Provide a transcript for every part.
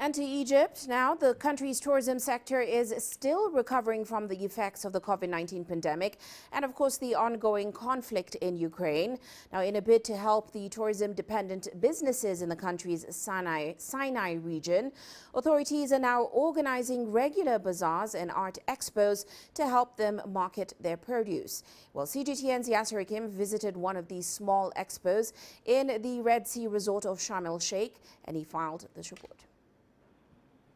And to Egypt now, the country's tourism sector is still recovering from the effects of the COVID-19 pandemic and, of course, the ongoing conflict in Ukraine. Now, in a bid to help the tourism-dependent businesses in the country's Sinai region, authorities are now organizing regular bazaars and art expos to help them market their produce. Well, CGTN's Yasser Hakim visited one of these small expos in the Red Sea resort of Sharm El Sheikh, and he filed this report.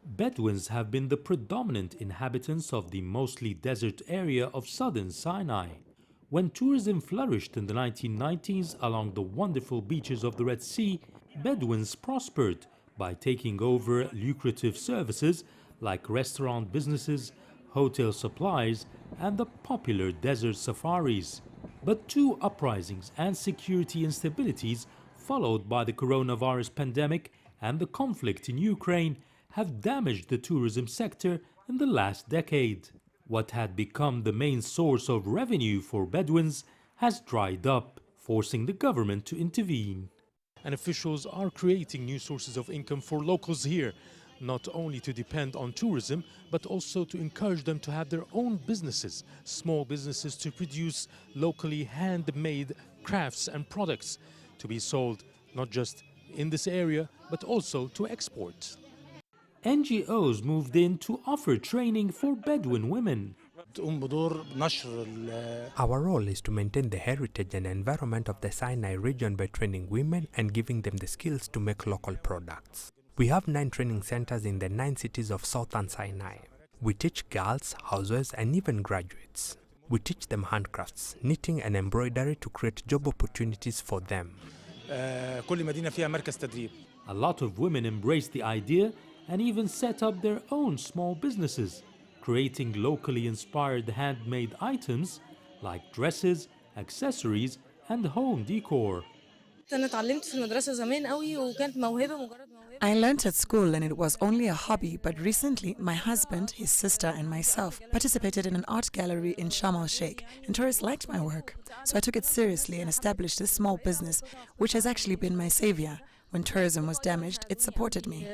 Bedouins have been the predominant inhabitants of the mostly desert area of southern Sinai. When tourism flourished in the 1990s along the wonderful beaches of the Red Sea, Bedouins prospered by taking over lucrative services like restaurant businesses, hotel supplies, and the popular desert safaris. But two uprisings and security instabilities, followed by the coronavirus pandemic and the conflict in Ukraine, have damaged the tourism sector in the last decade. What had become the main source of revenue for Bedouins has dried up, forcing the government to intervene. And officials are creating new sources of income for locals here, not only to depend on tourism, but also to encourage them to have their own businesses, small businesses to produce locally handmade crafts and products to be sold not just in this area, but also to export. NGOs moved in to offer training for Bedouin women. Our role is to maintain the heritage and environment of the Sinai region by training women and giving them the skills to make local products. We have 9 training centers in the 9 cities of southern Sinai. We teach girls, housewives, and even graduates. We teach them handcrafts, knitting and embroidery to create job opportunities for them. A lot of women embrace the idea and even set up their own small businesses, creating locally inspired handmade items like dresses, accessories, and home decor. I learned at school and it was only a hobby, but recently my husband, his sister and myself participated in an art gallery in Sharm El Sheikh, and tourists liked my work. So I took it seriously and established this small business, which has actually been my savior. When tourism was damaged, it supported me.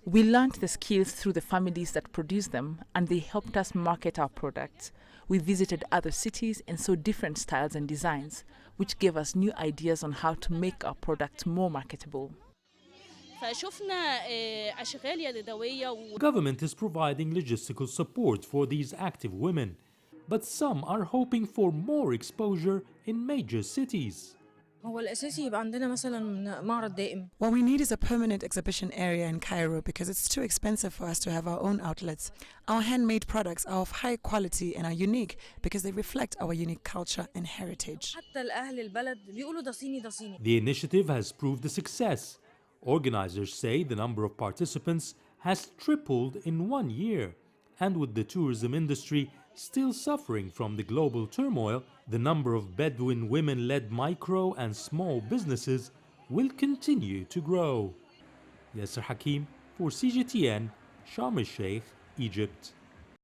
We learned the skills through the families that produce them, and they helped us market our products. We visited other cities and saw different styles and designs, which gave us new ideas on how to make our products more marketable. The government is providing logistical support for these active women, but some are hoping for more exposure in major cities. What we need is a permanent exhibition area in Cairo because it's too expensive for us to have our own outlets. Our handmade products are of high quality and are unique because they reflect our unique culture and heritage. The initiative has proved a success. Organizers say the number of participants has tripled in 1 year. And with the tourism industry still suffering from the global turmoil, the number of Bedouin women-led micro and small businesses will continue to grow. Yasser Hakim for CGTN, Sharm El Sheikh, Egypt.